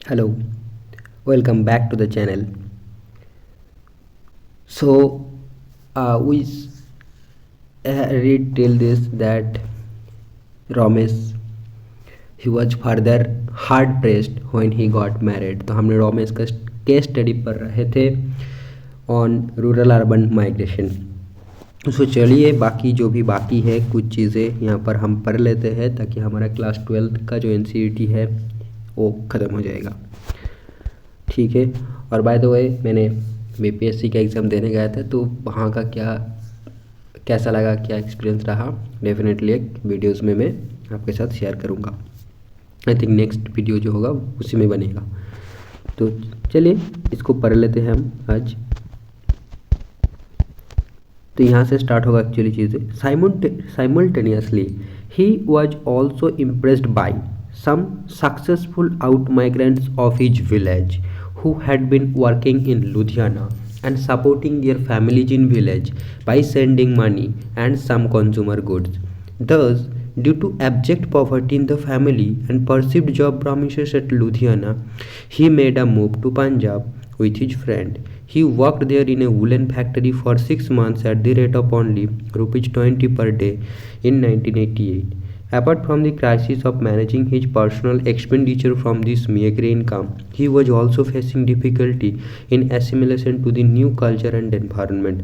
Hello, welcome back to the channel. So, we read till this that Ramesh he was further hard pressed when he got married. तो हमने रमेश का case study पढ़ रहे थे on rural urban migration. सो चलिए बाकी जो भी बाकी है कुछ चीज़ें यहाँ पर हम पढ़ लेते हैं ताकि हमारा क्लास 12th का जो एनसीईआरटी है वो ख़त्म हो जाएगा। ठीक है। और बाय द वे मैंने बीपीएससी का एग्ज़ाम देने गया था तो वहाँ का कैसा लगा, क्या एक्सपीरियंस रहा, डेफिनेटली एक वीडियोस में मैं आपके साथ शेयर करूँगा। आई थिंक नेक्स्ट वीडियो जो होगा उसी में बनेगा। तो चलिए इसको पढ़ लेते हैं हम आज। तो यहाँ से स्टार्ट होगा एक्चुअली चीज़ें। Simultaneously he was also impressed by some successful out migrants of his village who had been working in Ludhiana and supporting their families in village by sending money and some consumer goods. Thus, due to abject poverty in the family and perceived job promises at Ludhiana, he made a move to Punjab with his friend. He worked there in a woolen factory for 6 months at the rate of only rupees 20 per day in 1988. Apart from the crisis of managing his personal expenditure from this meager income, he was also facing difficulty in assimilation to the new culture and environment.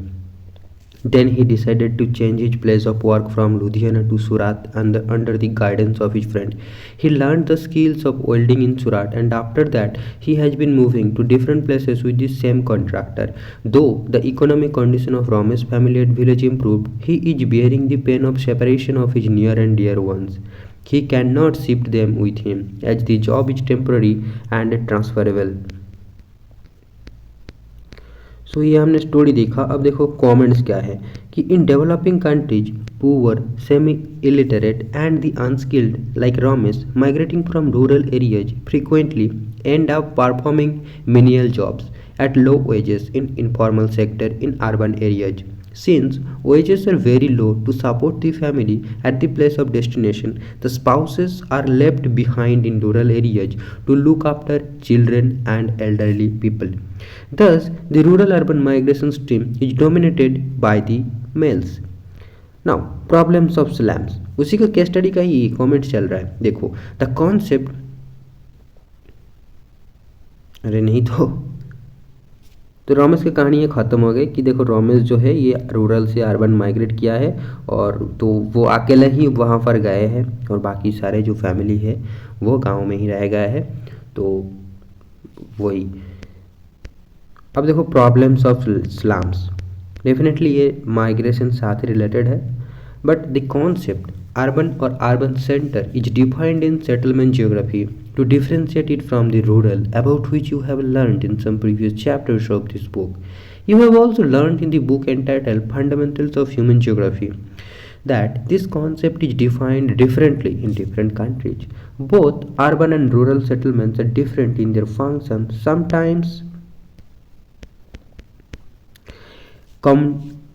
Then he decided to change his place of work from Ludhiana to Surat under the guidance of his friend. He learned the skills of welding in Surat, and after that he has been moving to different places with the same contractor. Though the economic condition of Ramesh's family at village improved, he is bearing the pain of separation of his near and dear ones. He cannot shift them with him as the job is temporary and transferable. सो ये हमने story देखा। अब देखो comments क्या है कि in developing countries poor semi illiterate and the unskilled like Ramesh migrating from rural areas frequently and up performing menial jobs at low wages in informal sector in urban areas. Since wages are very low to support the family at the place of destination, the spouses are left behind in rural areas to look after children and elderly people. Thus, the rural-urban migration stream is dominated by the males. Now, problems of slums. उसी का case study का ही comment चल रहा है। देखो the concept, अरे नहीं तो रमेश की कहानी ये ख़त्म हो गई कि देखो रमेश जो है ये रूरल से अर्बन माइग्रेट किया है और तो वो अकेला ही वहाँ पर गए हैं और बाकी सारे जो फैमिली है वो गांव में ही रह गए हैं। तो वही अब देखो प्रॉब्लम्स ऑफ स्लम्स, डेफिनेटली ये माइग्रेशन साथ ही रिलेटेड है बट द कॉन्सेप्ट अर्बन और urban centre is defined in settlement geography to differentiate it from the rural, about which you have learned in some previous chapters of this book. You have also learned in the book entitled Fundamentals of Human Geography that this concept is defined differently in different countries. Both urban and rural settlements are different in their functions, sometimes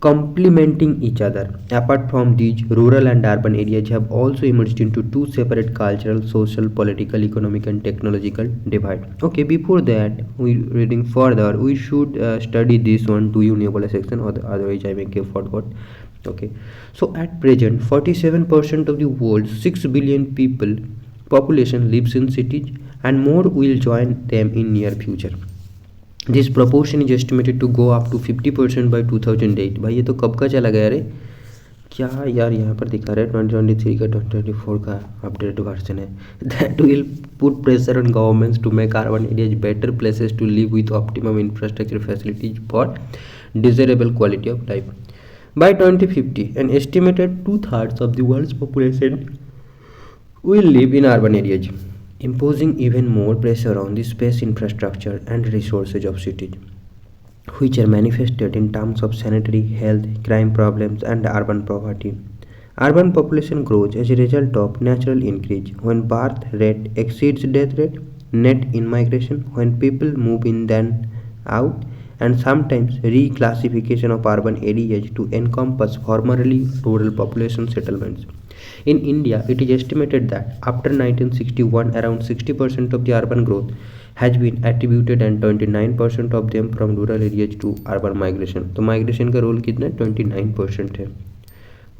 complementing each other. Apart from these, rural and urban areas have also emerged into two separate cultural, social, political, economic and technological divide. Okay, before that we reading further we should study this one. Do you know section or otherwise I may give forgot. Okay, so at present 47% of the world's 6 billion people population lives in cities and more will join them in near future. This proportion is estimated to go up to 50% by 2008। भाई ये तो कब का चला गया रे, क्या यार यहाँ पर दिखा रहा है 2023 का 2024 का अपडेटेड वर्जन है। That will put pressure on governments to make urban areas better places to live with optimum infrastructure facilities for desirable quality of life. By 2050 an estimated 2/3 of the world's population will live in urban areas, imposing even more pressure on the space infrastructure and resources of cities, which are manifested in terms of sanitary, health, crime problems, and urban poverty. Urban population grows as a result of natural increase when birth rate exceeds death rate, net in-migration when people move in then out, and sometimes reclassification of urban areas to encompass formerly rural population settlements. In India, it is estimated that after 1961, around 60% of the urban growth has been attributed and 29% of them from rural areas to urban migration. तो migration का role कितना 29% है.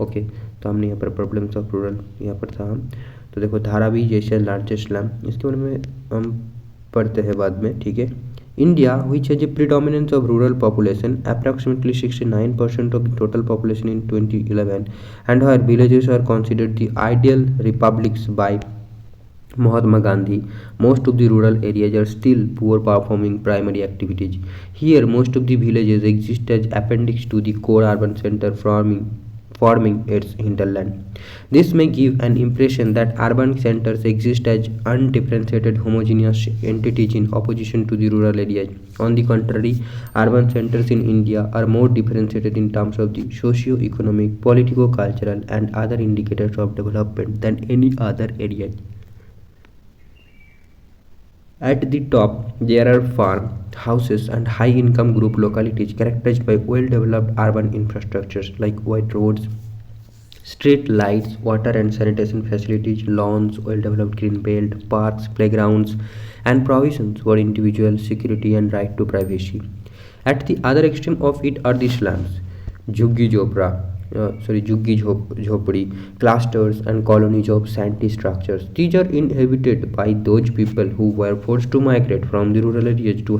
Okay तो हमने यहाँ पर problems of rural यहाँ पर था हम. तो देखो धारावी जैसे लार्जेस्ट स्लम इसके बारे में हम पढ़ते हैं बाद में. ठीक है. India, which has a predominance of rural population, approximately 69% of the total population in 2011, and where villages are considered the ideal republics by Mahatma Gandhi, most of the rural areas are still poor performing primary activities. Here, most of the villages exist as appendix to the core urban center forming its hinterland. This may give an impression that urban centers exist as undifferentiated homogeneous entities in opposition to the rural areas. On the contrary, urban centers in India are more differentiated in terms of the socio-economic, politico-cultural and other indicators of development than any other area. At the top, there are farm, houses, and high income group localities characterized by well developed urban infrastructures like wide roads, street lights, water and sanitation facilities, lawns, well developed green belt, parks, playgrounds, and provisions for individual security and right to privacy. At the other extreme of it are the slums, Jhuggi Jopra, Jhopdi, clusters and colonies of shanty structures. These are inhabited by those people who were forced to migrate from the rural areas to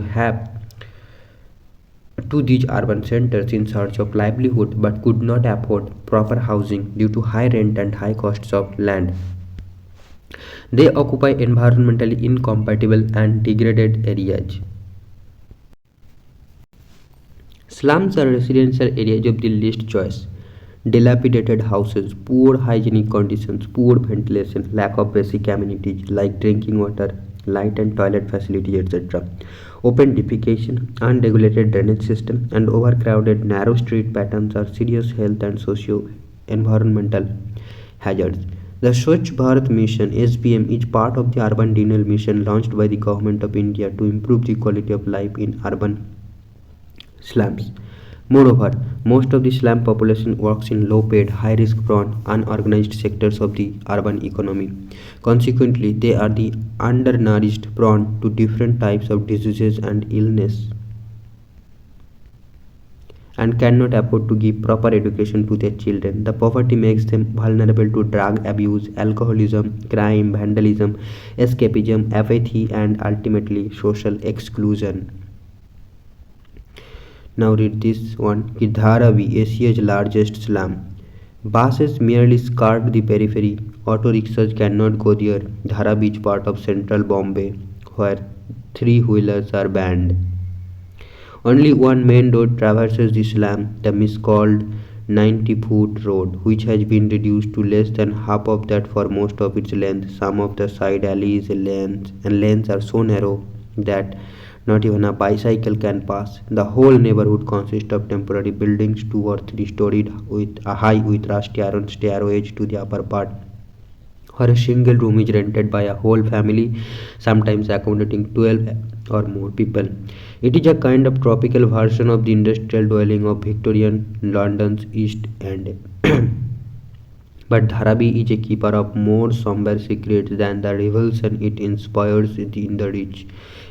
these urban centers in search of livelihood but could not afford proper housing due to high rent and high costs of land. They occupy environmentally incompatible and degraded areas. Slums are residential areas of the least choice. Dilapidated houses, poor hygienic conditions, poor ventilation, lack of basic amenities like drinking water, light and toilet facilities, etc. Open defecation, unregulated drainage system, and overcrowded narrow street patterns are serious health and socio-environmental hazards. The Swachh Bharat Mission (SBM) is part of the urban renewal mission launched by the Government of India to improve the quality of life in urban slums. Moreover, most of the slum population works in low-paid, high-risk prone, unorganized sectors of the urban economy. Consequently, they are the undernourished, prone to different types of diseases and illness, and cannot afford to give proper education to their children. The poverty makes them vulnerable to drug abuse, alcoholism, crime, vandalism, escapism, apathy, and ultimately social exclusion. Now read this one. Dharavi, Asia's largest slum. Buses merely skirt the periphery. Auto rickshaws cannot go there. Dharavi is part of central Bombay, where three-wheelers are banned. Only one main road traverses the slum, the miscalled 90-foot road, which has been reduced to less than half of that for most of its length. Some of the side alleys and lanes are so narrow that not even a bicycle can pass. The whole neighborhood consists of temporary buildings, 2 or 3 storied with a high with rusty iron stairways to the upper part, where a single room is rented by a whole family, sometimes accommodating 12 or more people. It is a kind of tropical version of the industrial dwelling of Victorian London's East End. But Dharavi is a keeper of more somber secrets than the revulsion it inspires in the rich.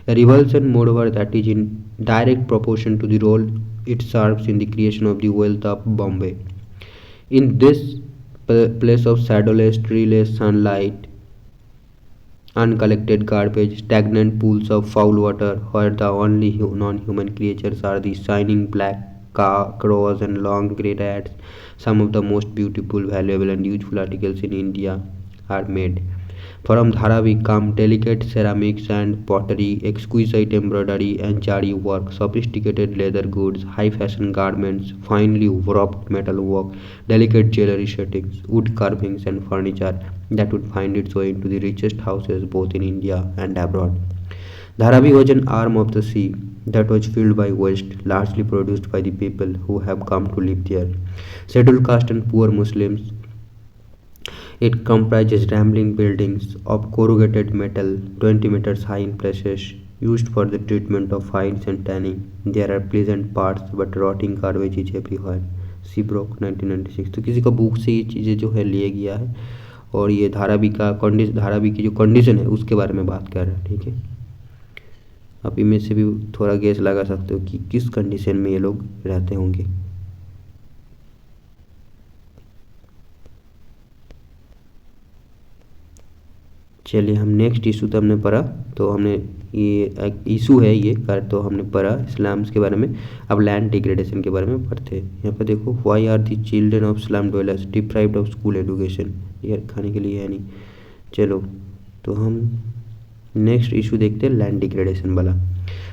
A revulsion, moreover, that is in direct proportion to the role it serves in the creation of the wealth of Bombay. In this place of shadowless, treeless sunlight, uncollected garbage, stagnant pools of foul water, where the only non-human creatures are the shining black crows and long grey rats, some of the most beautiful, valuable and useful articles in India are made. From Dharavi come delicate ceramics and pottery, exquisite embroidery and jari work, sophisticated leather goods, high-fashion garments, finely wrought metalwork, delicate jewelry settings, wood carvings and furniture that would find its way into the richest houses both in India and abroad. Dharavi was an arm of the sea that was filled by waste, largely produced by the people who have come to live there. Scheduled caste and poor Muslims. It comprises rambling buildings of corrugated metal 20 meters high in places, used for the treatment of fines and tanning. There are pleasant parts, but rotting garbage is everywhere. सीब्रोक 1996। तो किसी का book से ये चीज़ें जो है लिए गया है, और ये धारावी की जो कंडीशन है उसके बारे में बात कर रहे हैं। ठीक है, आप इनमें से भी थोड़ा गेस लगा सकते हो कि किस कंडीशन में ये लोग रहते होंगे। चलिए, हम नेक्स्ट इशू तो हमने पढ़ा, तो हमने ये एक इशू है ये कर, तो हमने पढ़ा स्लम्स के बारे में। अब लैंड डिग्रेडेशन के बारे में पढ़ते हैं। यहाँ पर देखो, why are the children of slum dwellers deprived of school education. यार खाने के लिए है नहीं। चलो, तो हम नेक्स्ट इशू देखते हैं, लैंड डिग्रेडेशन वाला।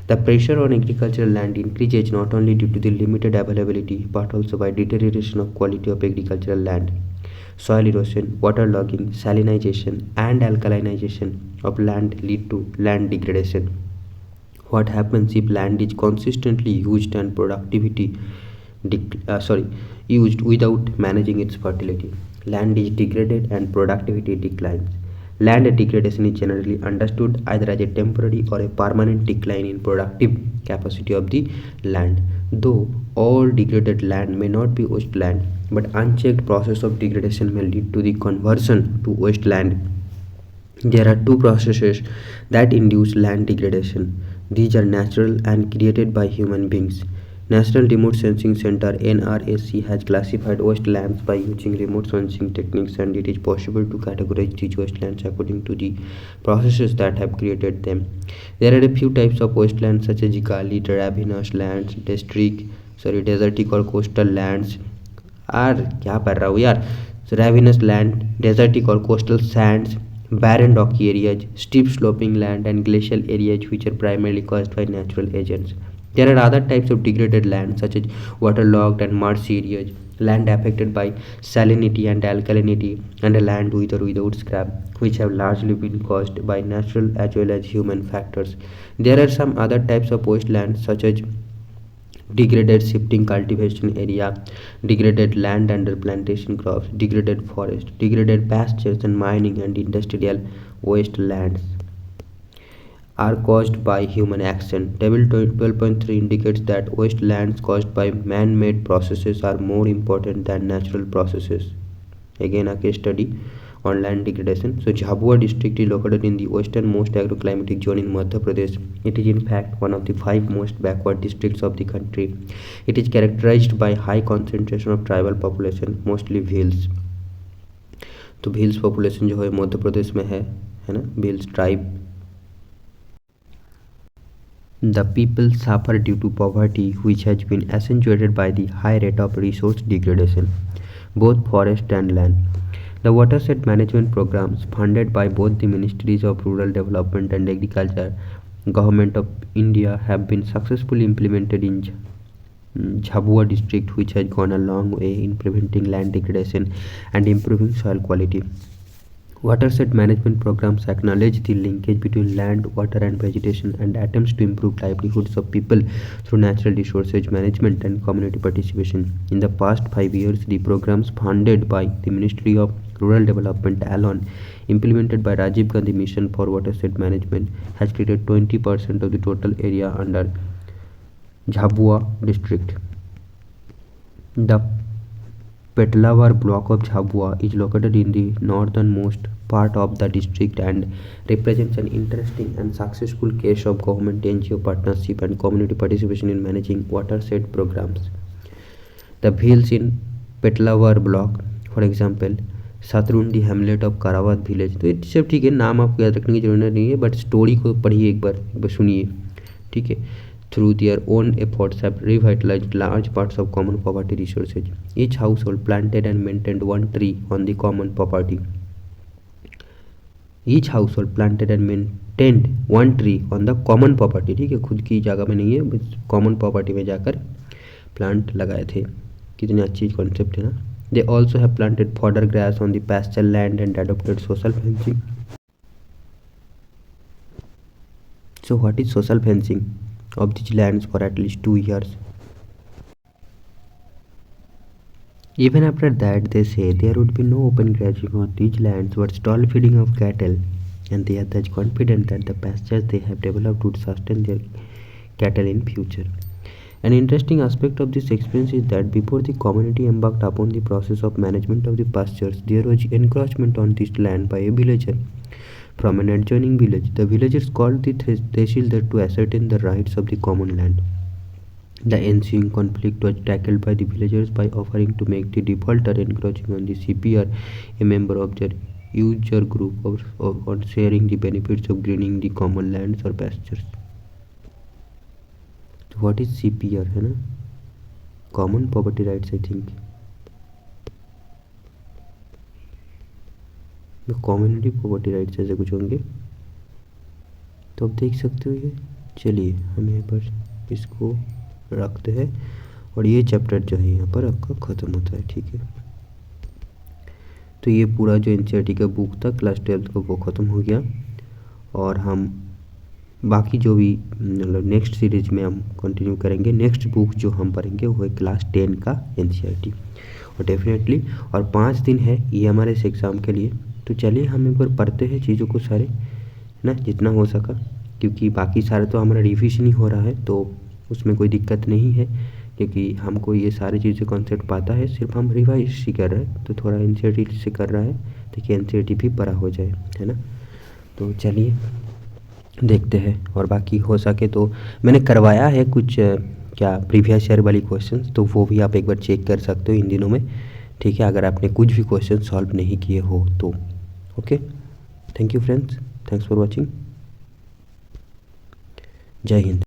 The pressure on agricultural land increases not only due to the limited availability but also by deterioration of quality of agricultural land, soil erosion, waterlogging, salinization, and alkalinization of land lead to land degradation. What happens if land is consistently used and used without managing its fertility? Land is degraded and productivity declines. Land degradation is generally understood either as a temporary or a permanent decline in productive capacity of the land. Though all degraded land may not be wasteland, but unchecked process of degradation may lead to the conversion to wasteland. There are two processes that induce land degradation. These are natural and created by human beings. National Remote Sensing Center (NRSC) has classified wastelands by using remote sensing techniques, and it is possible to categorize these wastelands according to the processes that have created them. There are a few types of wastelands such as gali, ravinous lands, desertic or coastal lands. क्या पढ़ रहा हूँ यार, ravinous land, desertic or coastal sands, barren rocky areas, steep sloping land, and glacial areas which are primarily caused by natural agents. There are other types of degraded land such as waterlogged and marshy areas, land affected by salinity and alkalinity, and land with or without scrap, which have largely been caused by natural as well as human factors. There are some other types of wastelands such as degraded shifting cultivation area, degraded land under plantation crops, degraded forest, degraded pastures, and mining and industrial wastelands are caused by human action. Table 12.3 indicates that wastelands caused by man-made processes are more important than natural processes. Again, a case study on land degradation. So, Jhabua district is located in the westernmost agroclimatic zone in Madhya Pradesh. It is in fact one of the 5 most backward districts of the country. It is characterized by high concentration of tribal population, mostly Bhils. तो Bhils population जो है मध्य प्रदेश में है ना, Bhils tribe. The people suffer due to poverty, which has been accentuated by the high rate of resource degradation, both forest and land. The watershed management programs funded by both the Ministries of Rural Development and Agriculture, Government of India, have been successfully implemented in Jhabua district, which has gone a long way in preventing land degradation and improving soil quality. Watershed management programs acknowledge the linkage between land, water, and vegetation, and attempts to improve livelihoods of people through natural resources management and community participation. In the past 5 years, the programs funded by the Ministry of Rural Development alone, implemented by Rajiv Gandhi Mission for Watershed Management, has created 20% of the total area under Jhabua district. The Petlawar block of Jhabua is located in the northernmost part of the district and represents an interesting and successful case of government NGO partnership and community participation in managing watershed programs. The Bhils in Petlawar block, for example, Satrundi hamlet of Karawat village. तो ये सब ठीक है, नाम आपको याद रखने की जरूरत नहीं है, बट स्टोरी को पढ़िए, एक बार सुनिए. ठीक है. Through their own efforts have revitalized large parts of common property resources. Each household planted and maintained one tree on the common property. Each household planted and maintained one tree on the common property. ठीक है, खुद की जगह में नहीं है, बस common property में जाकर प्लांट लगाए थे. कितनी अच्छी कॉन्सेप्ट है ना. They also have planted fodder grass on the pasture land and adopted social fencing. So what is social fencing of these lands for at least 2 years? Even after that, they say there would be no open grazing on these lands but stall feeding of cattle, and they are thus confident that the pastures they have developed would sustain their cattle in future. An interesting aspect of this experience is that before the community embarked upon the process of management of the pastures, there was encroachment on this land by a villager from an adjoining village. The villagers called the tehsildar to ascertain the rights of the common land. The ensuing conflict was tackled by the villagers by offering to make the defaulter encroaching on the CPR a member of their user group on sharing the benefits of greening the common lands or pastures. तो what is CPR है ना, common property rights I think, community property rights ऐसे कुछ होंगे। तो अब देख सकते हो ये। चलिए हम यहाँ पर इसको रखते हैं और ये चैप्टर जो है यहाँ पर आपका ख़त्म होता है, ठीक है। तो ये पूरा जो NCERT का बुक था क्लास 12 का वो ख़त्म हो गया और हम बाकी जो भी मतलब नेक्स्ट सीरीज में हम कंटिन्यू करेंगे। नेक्स्ट बुक जो हम पढ़ेंगे वो है क्लास 10 का NCERT और डेफिनेटली और 5 दिन है ये हमारे इस एग्ज़ाम के लिए। तो चलिए हम एक बार पढ़ते हैं चीज़ों को सारे ना जितना हो सका, क्योंकि बाकी सारे तो हमारा रिविजन ही हो रहा है तो उसमें कोई दिक्कत नहीं है, क्योंकि हमको ये सारी चीज़ें कॉन्सेप्ट पाता है, सिर्फ हम रिवाइज ही कर रहे हैं। तो थोड़ा NCERT से कर रहा है ताकि NCERT भी पढ़ा हो जाए, है ना। तो चलिए देखते हैं और बाकी हो सके तो मैंने करवाया है कुछ क्या प्रीवियस ईयर वाली क्वेश्चंस, तो वो भी आप एक बार चेक कर सकते हो इन दिनों में, ठीक है, अगर आपने कुछ भी क्वेश्चन सॉल्व नहीं किए हो तो। Okay, thank you friends, thanks for watching, जय हिंद।